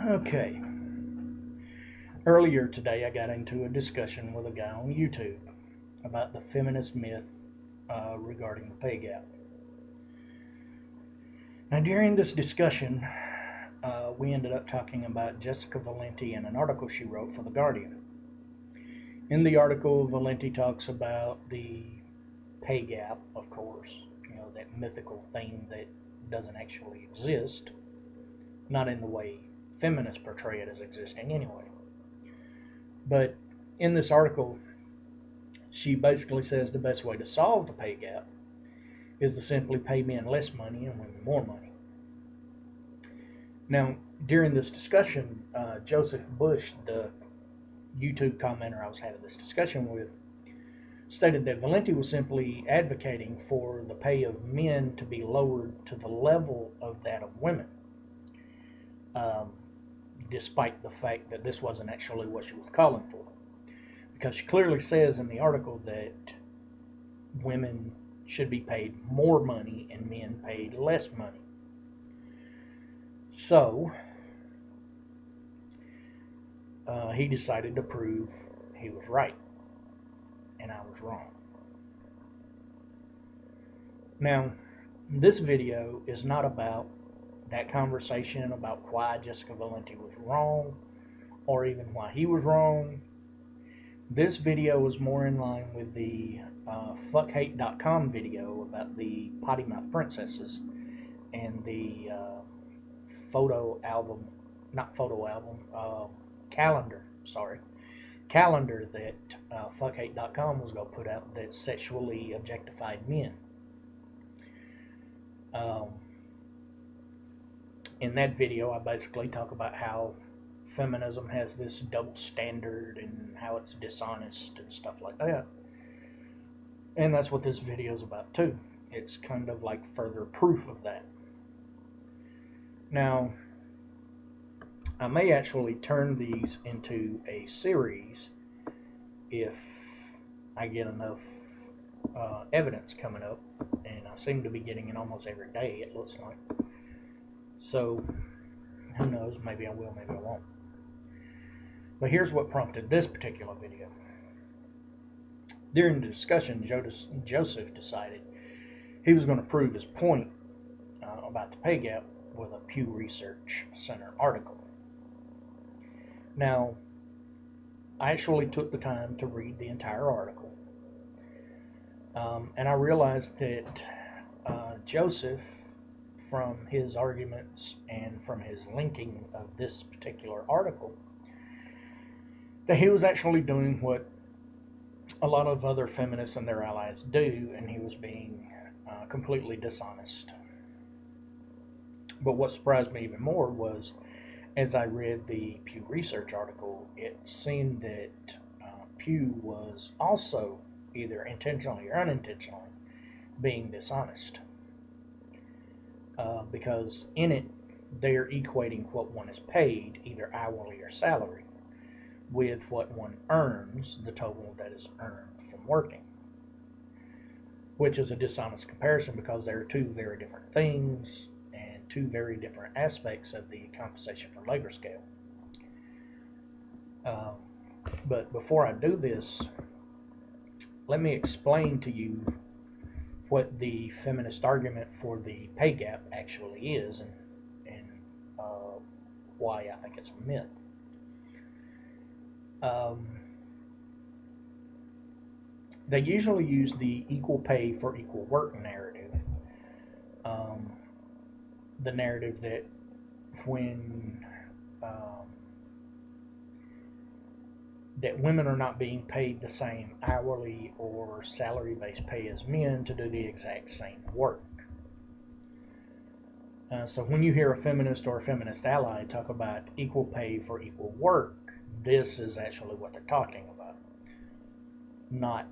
Okay. Earlier today, I got into a discussion with a guy on YouTube about the feminist myth regarding the pay gap. Now, during this discussion, we ended up talking about Jessica Valenti and an article she wrote for The Guardian. In the article, Valenti talks about the pay gap, of course, that mythical thing that doesn't actually exist, not in the way feminists portray it as existing anyway. But in this article, she basically says the best way to solve the pay gap is to simply pay men less money and women more money. Now, during this discussion, Joseph Bush, the YouTube commenter I was having this discussion with, stated that Valenti was simply advocating for the pay of men to be lowered to the level of that of women, um, despite the fact that this wasn't actually what she was calling for. Because she clearly says in the article that women should be paid more money and men paid less money. So, he decided to prove he was right and I was wrong. Now, this video is not about that conversation about why Jessica Valenti was wrong or even why he was wrong. This video is more in line with the fuckhate.com video about the potty mouth princesses and the photo album, not photo album, calendar, sorry, calendar that fuckhate.com was going to put out that sexually objectified men. Um, in that video, I basically talk about how feminism has this double standard and how it's dishonest and stuff like that. And that's what this video is about too. It's kind of like further proof of that. Now, I may actually turn these into a series if I get enough evidence coming up, and I seem to be getting it almost every day, it looks like. So, who knows, maybe I will, maybe I won't. But here's what prompted this particular video. During the discussion, Joseph decided he was going to prove his point about the pay gap with a Pew Research Center article. Now, I actually took the time to read the entire article, and I realized that Joseph, from his arguments and from his linking of this particular article, that he was actually doing what a lot of other feminists and their allies do, and he was being completely dishonest. But what surprised me even more was, as I read the Pew Research article, it seemed that Pew was also either intentionally or unintentionally being dishonest. Because in it, they're equating what one is paid, either hourly or salary, with what one earns, the total that is earned from working, which is a dishonest comparison because there are two very different things and two very different aspects of the compensation for labor scale. Uh, but before I do this, let me explain to you what the feminist argument for the pay gap actually is, and why I think it's a myth. Um, they usually use the equal pay for equal work narrative. Um, the narrative that when that women are not being paid the same hourly or salary-based pay as men to do the exact same work. So when you hear a feminist or a feminist ally talk about equal pay for equal work, this is actually what they're talking about, not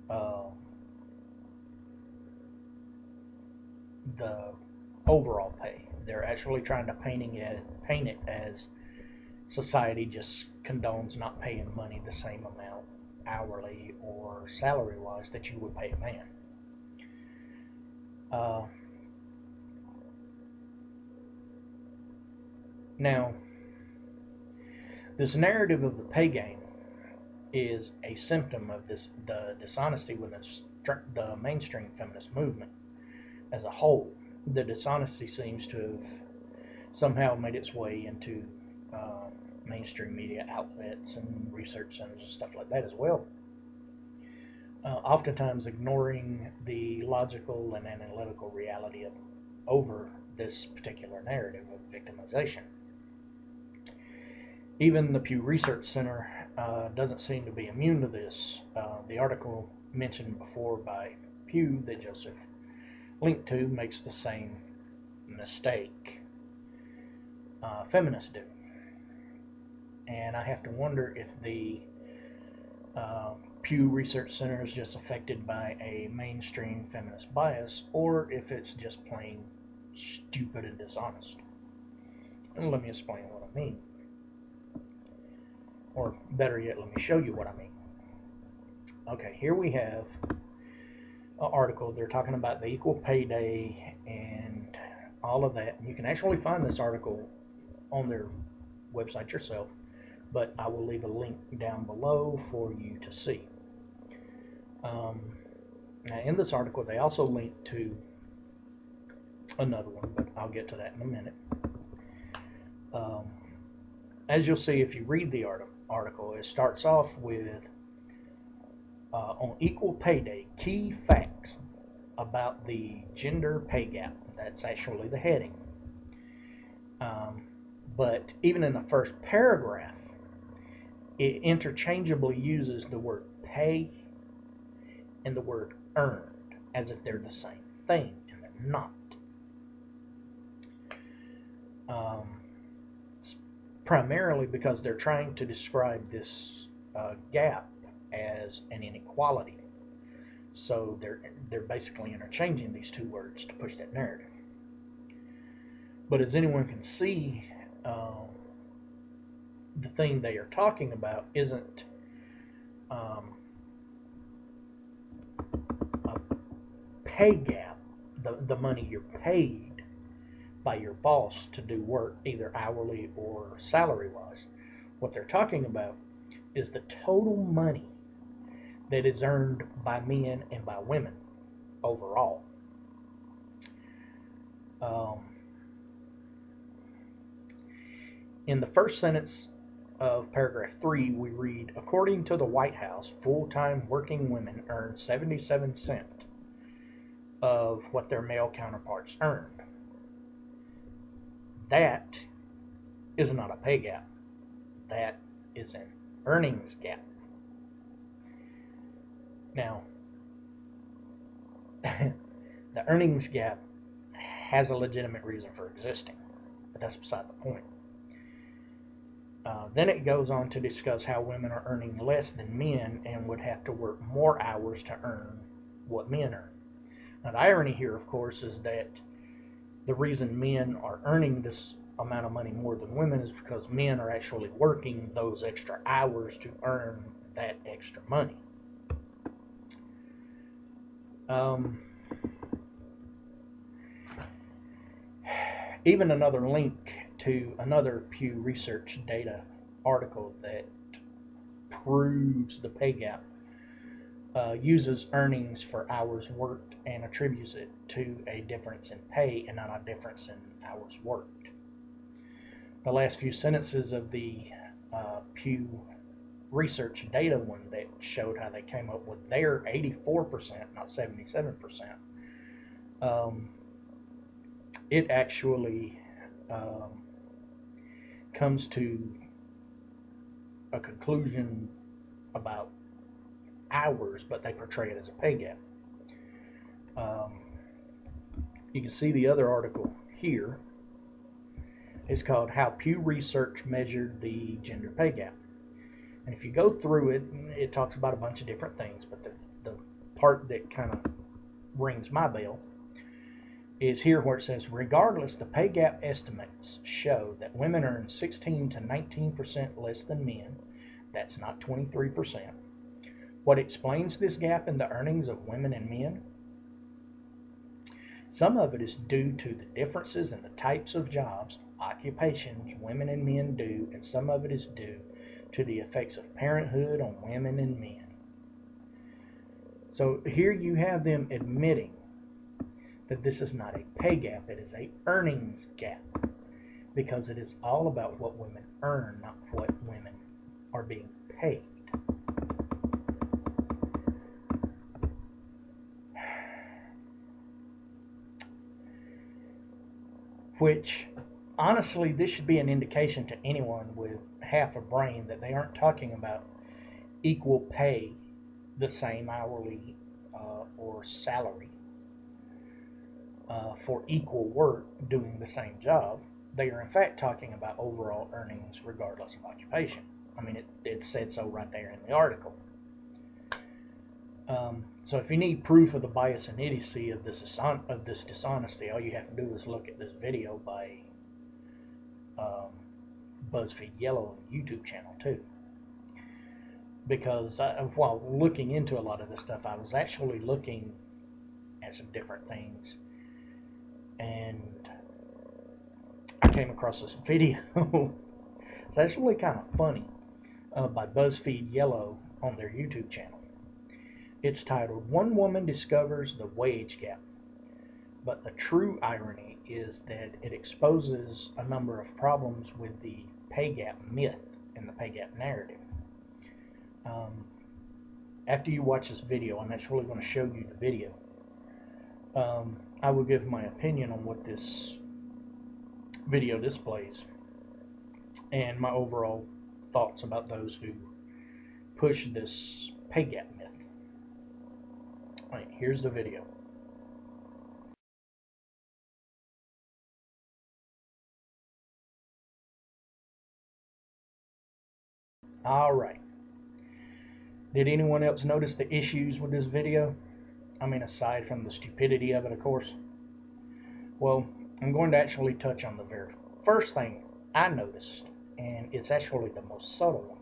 uh, the overall pay. They're actually trying to paint it as society just condones not paying money the same amount hourly or salary wise that you would pay a man. Now, This narrative of the pay game is a symptom of the dishonesty within the mainstream feminist movement as a whole. The dishonesty seems to have somehow made its way into mainstream media outlets and research centers and stuff like that as well. Oftentimes ignoring the logical and analytical reality over this particular narrative of victimization. Even the Pew Research Center doesn't seem to be immune to this. The article mentioned before by Pew that Joseph linked to makes the same mistake feminists do. And I have to wonder if the Pew Research Center is just affected by a mainstream feminist bias, or if it's just plain stupid and dishonest. And let me explain what I mean. Or better yet, let me show you what I mean. Okay, here we have an article. They're talking about the Equal Pay Day and all of that. And you can actually find this article on their website yourself, but I will leave a link down below for you to see. Now, in this article, they also link to another one, but I'll get to that in a minute. As you'll see if you read the article, it starts off with on Equal Pay Day, key facts about the gender pay gap. That's actually the heading. But even in the first paragraph, it interchangeably uses the word pay and the word earned as if they're the same thing, and they're not. It's primarily because they're trying to describe this gap as an inequality. So they're basically interchanging these two words to push that narrative. But as anyone can see, the thing they are talking about isn't a pay gap, the money you're paid by your boss to do work, either hourly or salary wise. What they're talking about is the total money that is earned by men and by women overall. In the first sentence of paragraph 3, we read, according to the White House, full-time working women earn 77 cents of what their male counterparts earned. That is not a pay gap. That is an earnings gap. Now, the earnings gap has a legitimate reason for existing, but that's beside the point. Then it goes on to discuss how women are earning less than men and would have to work more hours to earn what men earn. Now, the irony here, of course, is that the reason men are earning this amount of money more than women is because men are actually working those extra hours to earn that extra money. Even another link to another Pew Research data article that proves the pay gap uses earnings for hours worked and attributes it to a difference in pay and not a difference in hours worked. The last few sentences of the Pew Research data one that showed how they came up with their 84%, not 77%, it actually comes to a conclusion about hours, but they portray it as a pay gap. You can see the other article here. It's called How Pew Research Measured the Gender Pay Gap. And if you go through it, it talks about a bunch of different things, but the part that kind of rings my bell is here where it says, regardless, the pay gap estimates show that women earn 16 to 19% less than men. That's not 23%. What explains this gap in the earnings of women and men? Some of it is due to the differences in the types of jobs occupations women and men do, and some of it is due to the effects of parenthood on women and men. So here you have them admitting that this is not a pay gap, it is a earnings gap, because it is all about what women earn, not what women are being paid. Which, honestly, this should be an indication to anyone with half a brain that they aren't talking about equal pay, the same hourly or salary for equal work doing the same job. They are in fact talking about overall earnings regardless of occupation. I mean, it said so right there in the article. So if you need proof of the bias and idiocy of this dishonesty, all you have to do is look at this video by BuzzFeedYellow on the YouTube channel too. Because while looking into a lot of this stuff, I was actually looking at some different things, and I came across this video. It's actually kind of funny, by BuzzFeedYellow on their YouTube channel. It's titled, "One Woman Discovers the Wage Gap." But the true irony is that it exposes a number of problems with the pay gap myth and the pay gap narrative. After you watch this video, I'm actually going to show you the video. I will give my opinion on what this video displays and my overall thoughts about those who push this pay gap myth. All right, here's the video. All right. Did anyone else notice the issues with this video? I mean, aside from the stupidity of it, of course. Well, I'm going to actually touch on the very first thing I noticed, and it's actually the most subtle one.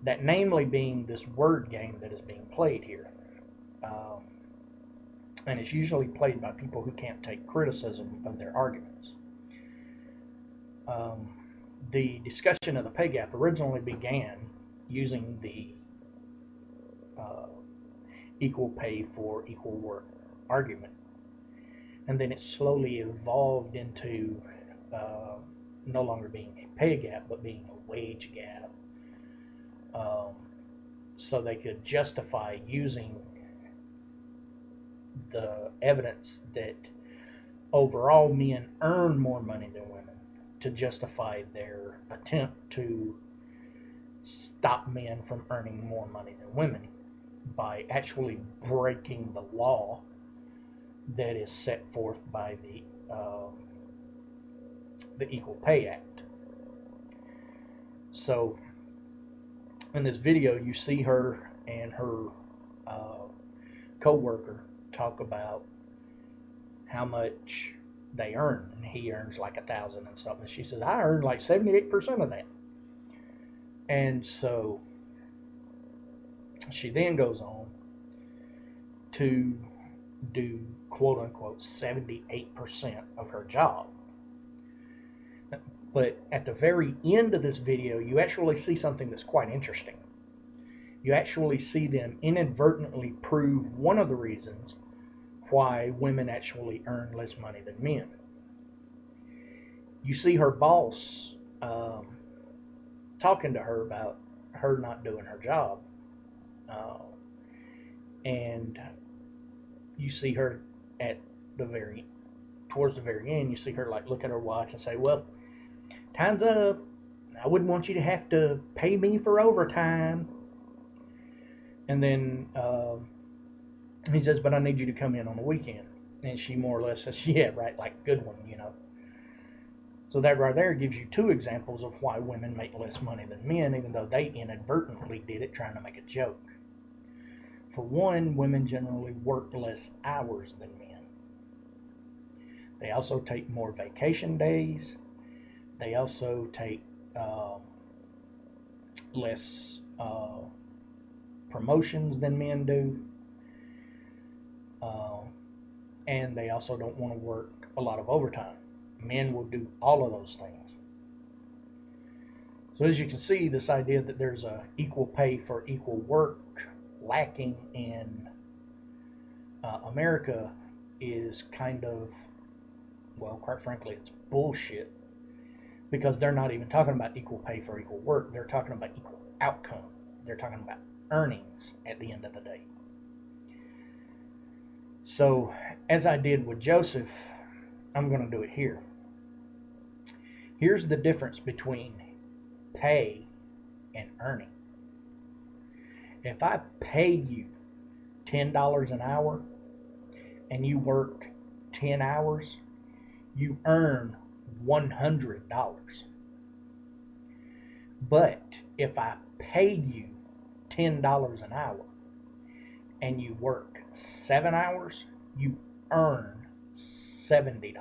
That namely being this word game that is being played here. And it's usually played by people who can't take criticism of their arguments. The discussion of the pay gap originally began using the equal pay for equal work argument. And then it slowly evolved into no longer being a pay gap, but being a wage gap. So they could justify using the evidence that overall men earn more money than women to justify their attempt to stop men from earning more money than women by actually breaking the law that is set forth by the Equal Pay Act. So in this video, you see her and her co-worker talk about how much they earn, and he earns like 1,000 and something. She says, "I earn like 78% of that." And so she then goes on to do quote unquote 78% of her job. But at the very end of this video, you actually see something that's quite interesting. You actually see them inadvertently prove one of the reasons why women actually earn less money than men. You see her boss talking to her about her not doing her job. And you see her towards the very end, you see her like look at her watch and say, "Well, time's up. I wouldn't want you to have to pay me for overtime." And then he says, "But I need you to come in on the weekend." And she more or less says, "Yeah, right, like good one, you know." So that right there gives you two examples of why women make less money than men, even though they inadvertently did it trying to make a joke. For one, women generally work less hours than men. They also take more vacation days. They also take less promotions than men do. And they also don't want to work a lot of overtime. Men will do all of those things. So as you can see, this idea that there's a equal pay for equal work lacking in America is kind of, well, quite frankly, it's bullshit, because they're not even talking about equal pay for equal work. They're talking about equal outcome. They're talking about earnings at the end of the day. So, as I did with Joseph, I'm going to do it here. Here's the difference between pay and earning. If I pay you $10 an hour and you work 10 hours, you earn $100. But if I pay you $10 an hour and you work 7 hours, you earn $70.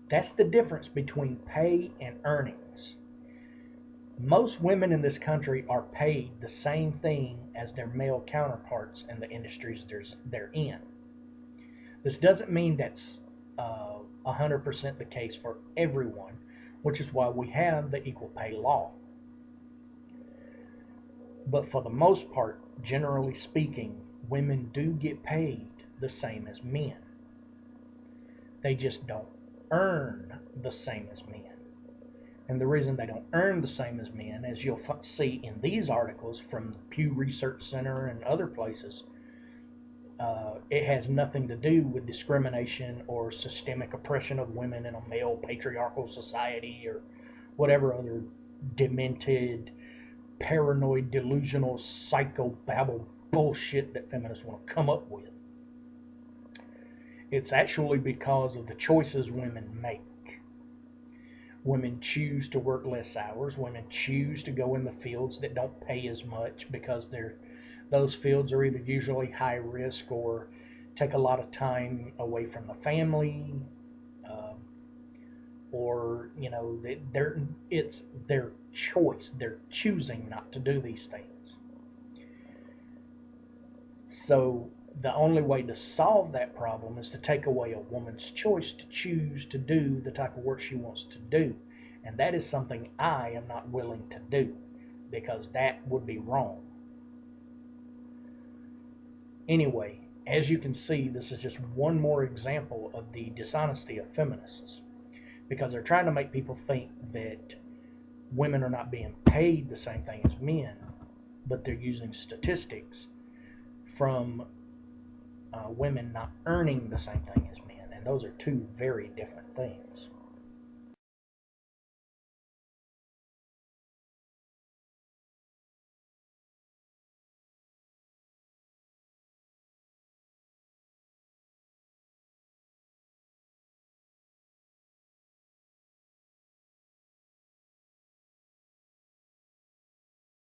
That's the difference between pay and earnings. Most women in this country are paid the same thing as their male counterparts in the industries they're in. This doesn't mean that's 100% the case for everyone, which is why we have the equal pay law. But for the most part, generally speaking, women do get paid the same as men. They just don't earn the same as men. And the reason they don't earn the same as men, as you'll see in these articles from the Pew Research Center and other places, it has nothing to do with discrimination or systemic oppression of women in a male patriarchal society or whatever other demented, paranoid, delusional, psychobabble bullshit that feminists want to come up with. It's actually because of the choices women make. Women choose to work less hours. Women choose to go in the fields that don't pay as much because those fields are either usually high risk or take a lot of time away from the family, or it's their choice. They're choosing not to do these things. So the only way to solve that problem is to take away a woman's choice to choose to do the type of work she wants to do. And that is something I am not willing to do, because that would be wrong. Anyway, as you can see, this is just one more example of the dishonesty of feminists, because they're trying to make people think that women are not being paid the same thing as men, but they're using statistics from women not earning the same thing as men, and those are two very different things.